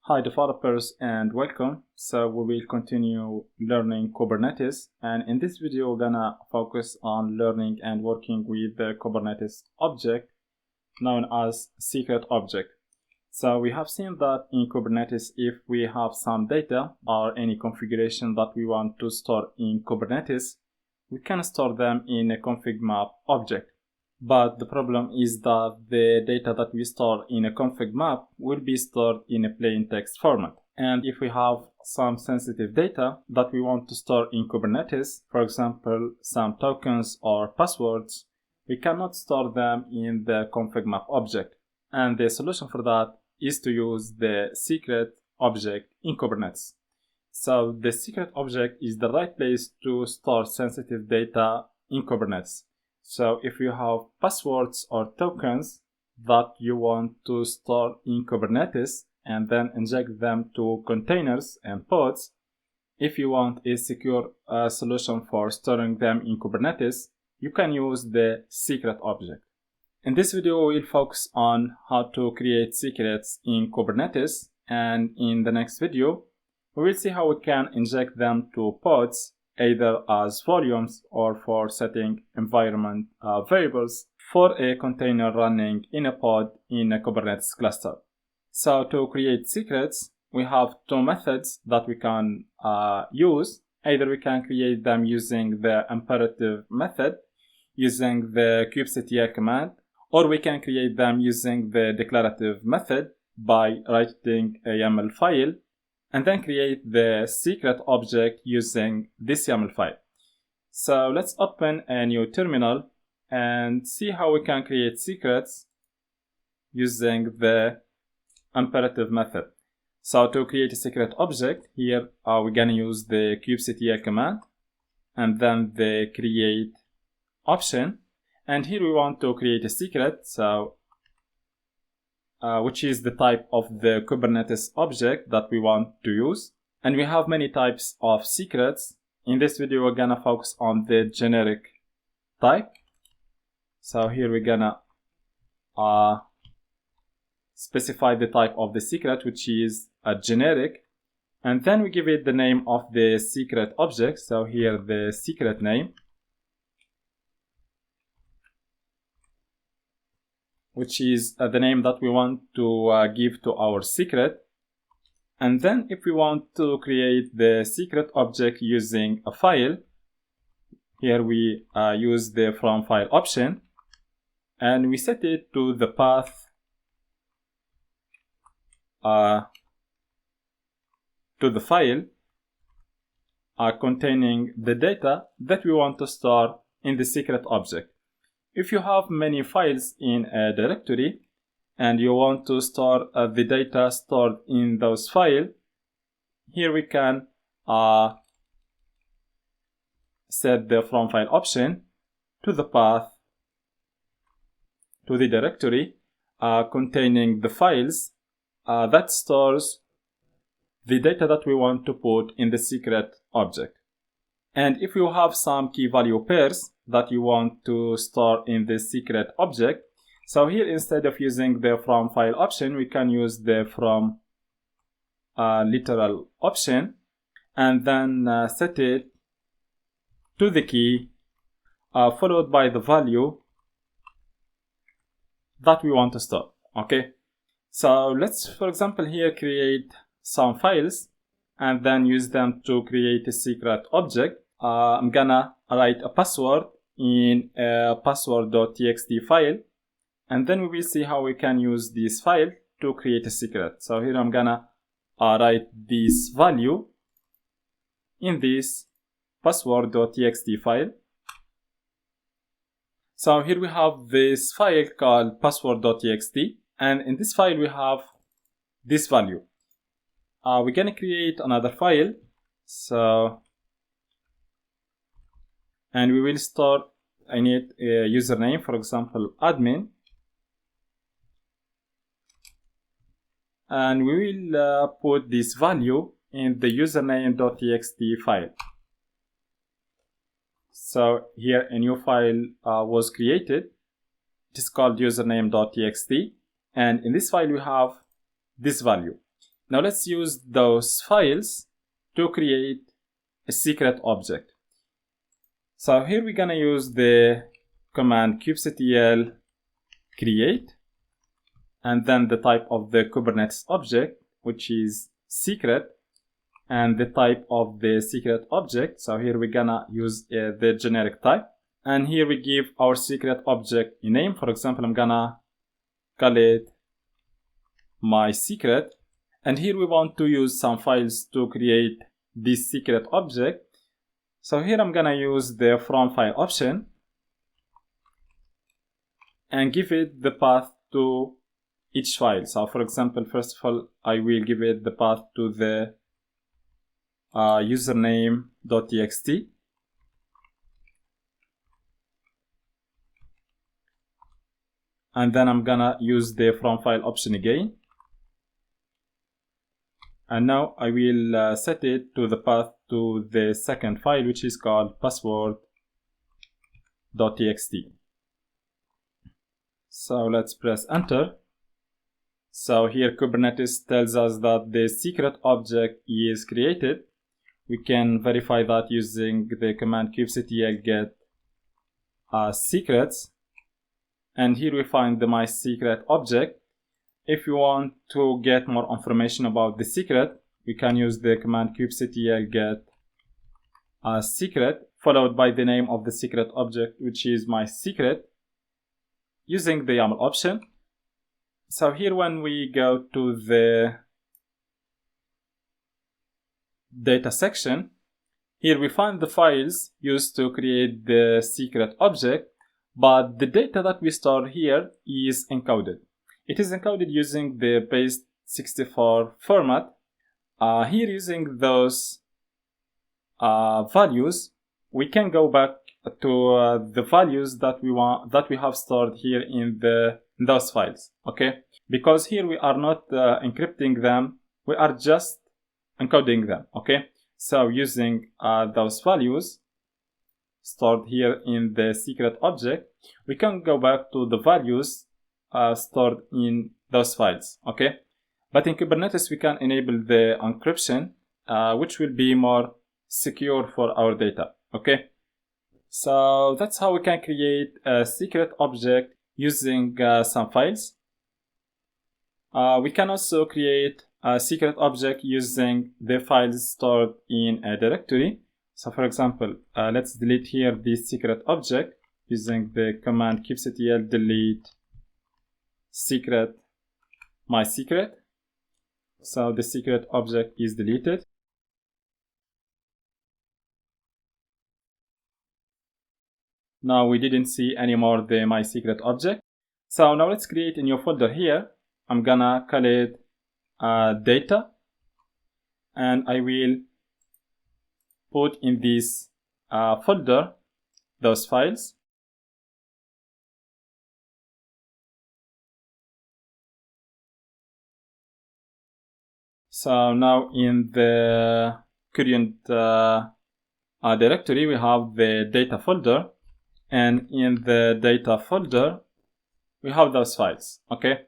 Hi developers and welcome. So we will continue learning Kubernetes, and in this video we're gonna focus on learning and working with the Kubernetes object known as secret object. So we have seen that in Kubernetes, if we have some data or any configuration that we want to store in Kubernetes, we can store them in a config map object. But the problem is that the data that we store in a config map will be stored in a plain text format. And if we have some sensitive data that we want to store in Kubernetes, for example, some tokens or passwords, we cannot store them in the config map object. And the solution for that is to use the secret object in Kubernetes. So the secret object is the right place to store sensitive data in Kubernetes. So if you have passwords or tokens that you want to store in Kubernetes and then inject them to containers and pods, if you want a secure solution for storing them in Kubernetes, you can use the secret object. In this video, we'll focus on how to create secrets in Kubernetes, and in the next video, we will see how we can inject them to pods either as volumes or for setting environment variables for a container running in a pod in a Kubernetes cluster. So to create secrets, we have two methods that we can use. Either we can create them using the imperative method, using the kubectl command, or we can create them using the declarative method by writing a YAML file and then create the secret object using this YAML file. So let's open a new terminal and see how we can create secrets using the imperative method. So to create a secret object, here we're gonna use the kubectl command and then the create option. And here we want to create a secret, so which is the type of the Kubernetes object that we want to use. And we have many types of secrets. In this video, we're gonna focus on the generic type. So here we're gonna specify the type of the secret, which is a generic. And then we give it the name of the secret object. So here the secret name, which is the name that we want to give to our secret. And then if we want to create the secret object using a file, here we use the from file option and we set it to the path to the file containing the data that we want to store in the secret object. If you have many files in a directory and you want to store the data stored in those files, here we can set the from file option to the path to the directory containing the files that stores the data that we want to put in the secret object. And if you have some key value pairs that you want to store in the secret object, so here instead of using the from file option, we can use the from literal option and then set it to the key followed by the value that we want to store. Okay, so let's, for example, here create some files and then use them to create a secret object. I'm gonna write a password in a password.txt file, and then we will see how we can use this file to create a secret. So here I'm gonna write this value in this password.txt file. So here we have this file called password.txt, and in this file we have this value. We're gonna create another file, and we will store in it a username, for example, admin. And we will put this value in the username.txt file. So here a new file was created. It is called username.txt. And in this file we have this value. Now let's use those files to create a secret object. So here we're gonna use the command kubectl create, and then the type of the Kubernetes object, which is secret, and the type of the secret object. So here we're gonna use the generic type, and here we give our secret object a name. For example, I'm gonna call it my secret, and here we want to use some files to create this secret object. So here I'm gonna use the from file option and give it the path to each file. So for example, first of all, I will give it the path to the username.txt, and then I'm gonna use the from file option again, and now I will set it to the path to the second file, which is called password.txt. So let's press enter. So here Kubernetes tells us that the secret object is created. We can verify that using the command kubectl get secrets, and here we find the my secret object. If you want to get more information about the secret, we can use the command kubectl get secret followed by the name of the secret object, which is my secret, using the YAML option. So here when we go to the data section, here we find the files used to create the secret object, but the data that we store here is encoded. It is encoded using the base64 format. Here using those values, we can go back to the values that we have stored here in those files, okay? Because here we are not encrypting them, we are just encoding them, okay? So using those values stored here in the secret object, we can go back to the values stored in those files, okay? But in Kubernetes, we can enable the encryption, which will be more secure for our data, okay? So that's how we can create a secret object using some files. We can also create a secret object using the files stored in a directory. So for example, let's delete here this secret object using the command kubectl delete secret my secret. So the secret object is deleted. Now we didn't see anymore the my secret object. So now let's create a new folder here. I'm gonna call it data, and I will put in this folder those files. So now in the current directory, we have the data folder, and in the data folder, we have those files, okay?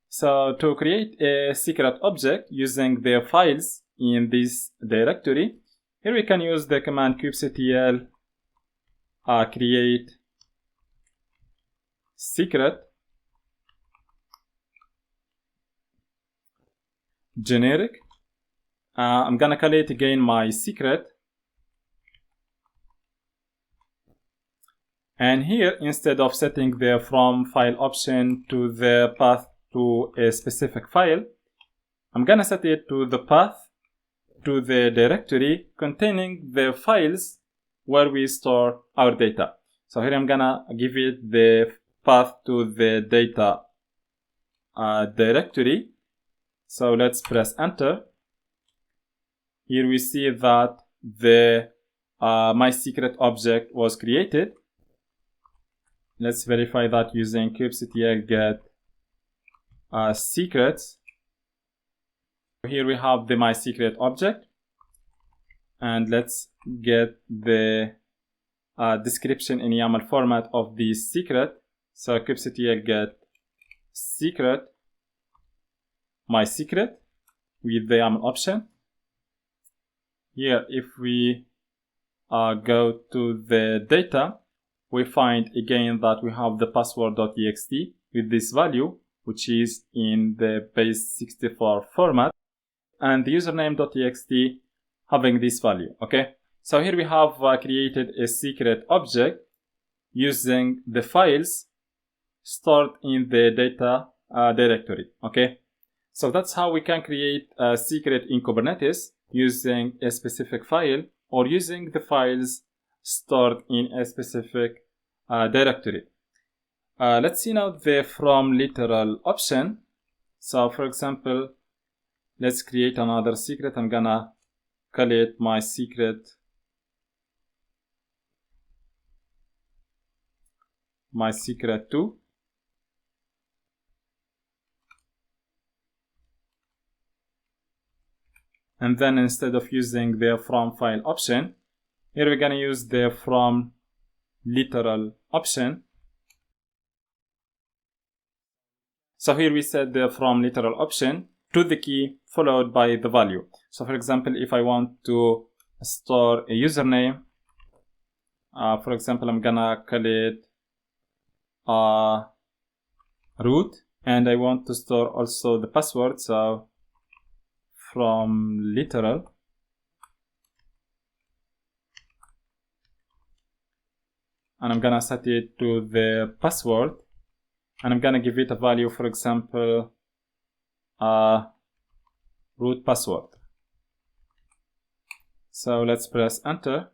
So to create a secret object using the files in this directory, here we can use the command kubectl create secret generic. I'm gonna call it again my secret, and here instead of setting the from file option to the path to a specific file, I'm gonna set it to the path to the directory containing the files where we store our data. So here I'm gonna give it the path to the data directory. So let's press enter. Here we see that the my secret object was created. Let's verify that using kubectl get secrets. Here we have the my secret object, and let's get the description in YAML format of this secret. So kubectl get secret my secret, with the YAML option. Here, if we go to the data, we find again that we have the password.txt with this value, which is in the base64 format, and the username.txt having this value. Okay, so here we have created a secret object using the files stored in the data directory. Okay, so that's how we can create a secret in Kubernetes using a specific file or using the files stored in a specific directory. Let's see now the from literal option. So for example, let's create another secret. I'm gonna call it my secret 2. And then instead of using the from file option, here we're gonna use the from literal option. So here we set the from literal option to the key followed by the value. So for example, if I want to store a username, for example, I'm gonna call it root, and I want to store also the password, so from literal, and I'm gonna set it to the password, and I'm gonna give it a value, for example, root password. So let's press enter.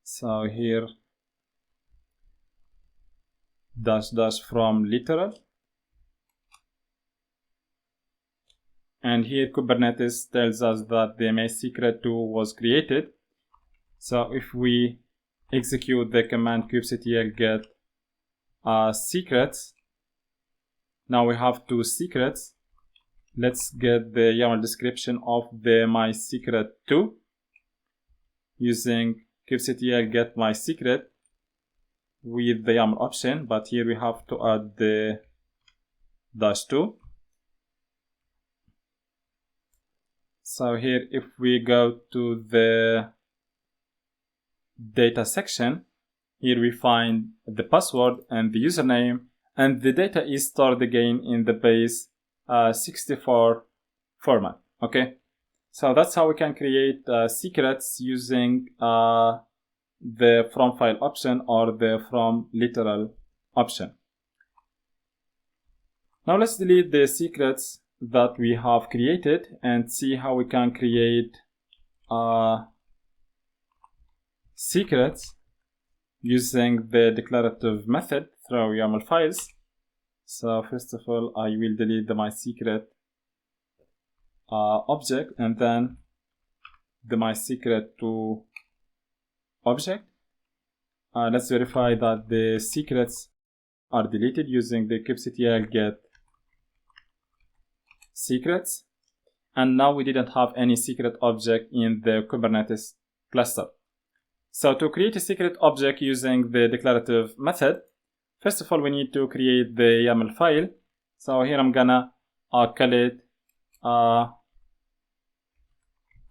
So here -- from literal, and here Kubernetes tells us that the my secret 2 was created. So if we execute the command kubectl get secrets, now we have 2 secrets. Let's get the YAML description of the my secret 2 using kubectl get my secret with the YAML option, but here we have to add the -2. So here, if we go to the data section, here we find the password and the username, and the data is stored again in the base 64 format. Okay, so that's how we can create secrets using the from file option or the from literal option. Now let's delete the secrets that we have created and see how we can create secrets using the declarative method through YAML files. So first of all, I will delete the my secret object, and then the my secret 2 object. Let's verify that the secrets are deleted using the kubectl get secrets, and now we didn't have any secret object in the Kubernetes cluster. So to create a secret object using the declarative method, first of all we need to create the YAML file. So here I'm gonna call it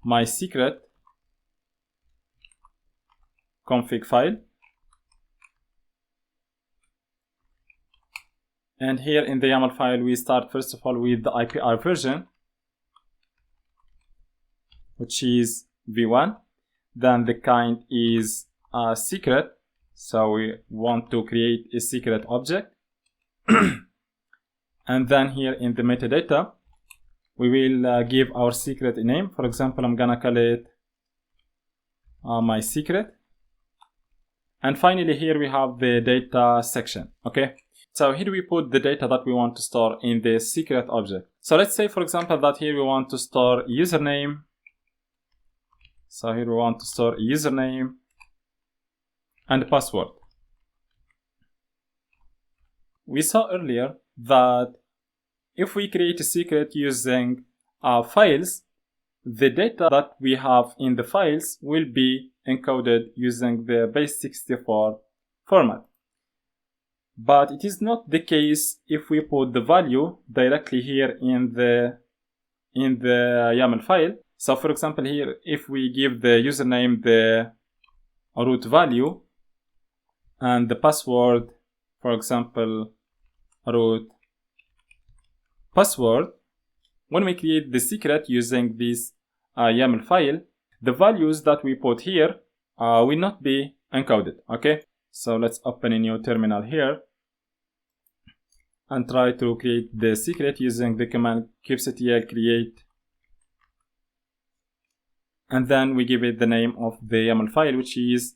my secret config file, and here in the YAML file we start first of all with the IPR version, which is v1. Then the kind is secret, so we want to create a secret object. And then here in the metadata we will give our secret a name. For example, I'm gonna call it my secret. And finally here we have the data section. Okay, so here we put the data that we want to store in the secret object. So let's say for example that here we want to store username. So here we want to store a username and a password. We saw earlier that if we create a secret using files, the data that we have in the files will be encoded using the base64 format. But it is not the case if we put the value directly here in in the YAML file. So for example here, if we give the username the root value and the password, for example, root password, when we create the secret using this YAML file, the values that we put here will not be encoded. Okay, so let's open a new terminal here and try to create the secret using the command kubectl create, and then we give it the name of the YAML file, which is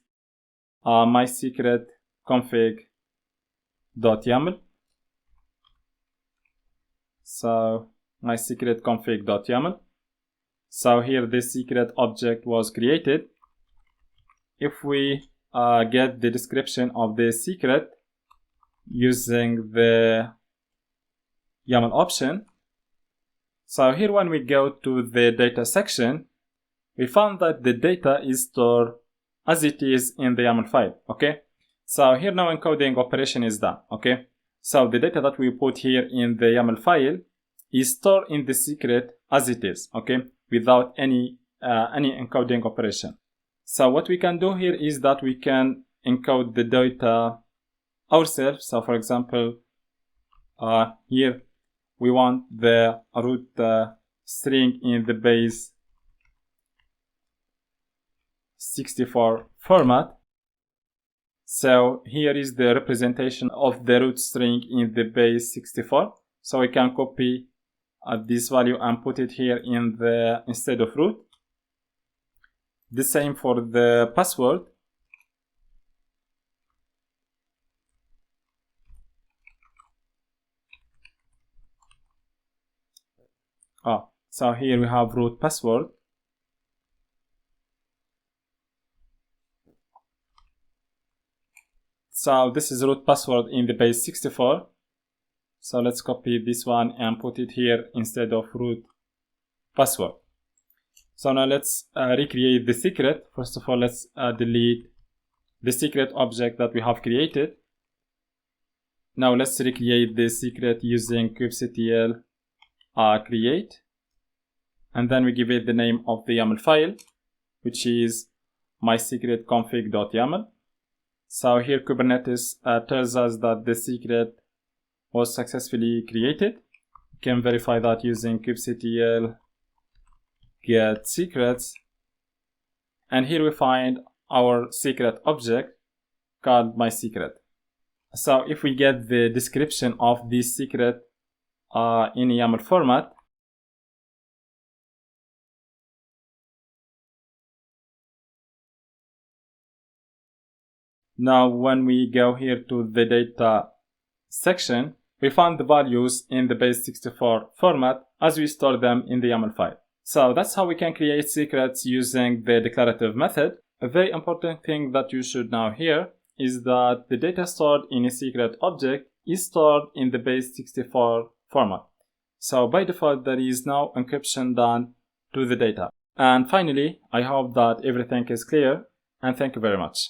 mysecretconfig.yaml. So mysecretconfig.yaml. So here this secret object was created. If we get the description of the secret using the YAML option, so here when we go to the data section, we found that the data is stored as it is in the YAML file. Okay, so here now encoding operation is done. Okay, so the data that we put here in the YAML file is stored in the secret as it is. Okay, without any encoding operation. So what we can do here is that we can encode the data ourselves. So for example, here we want the root string in the base 64 format. So here is the representation of the root string in the base 64. So we can copy this value and put it here in the instead of root. The same for the password. So here we have root password. So this is root password in the base 64. So let's copy this one and put it here instead of root password. So now let's recreate the secret. First of all, let's delete the secret object that we have created. Now let's recreate the secret using kubectl create, and then we give it the name of the YAML file, which is mysecretconfig.yaml. So here Kubernetes tells us that the secret was successfully created. You can verify that using kubectl get secrets, and here we find our secret object called mySecret. So if we get the description of this secret in YAML format, now when we go here to the data section, we find the values in the base 64 format as we store them in the YAML file. So that's how we can create secrets using the declarative method. A very important thing that you should know here is that the data stored in a secret object is stored in the base 64 format. So by default, there is no encryption done to the data. And finally, I hope that everything is clear, and thank you very much.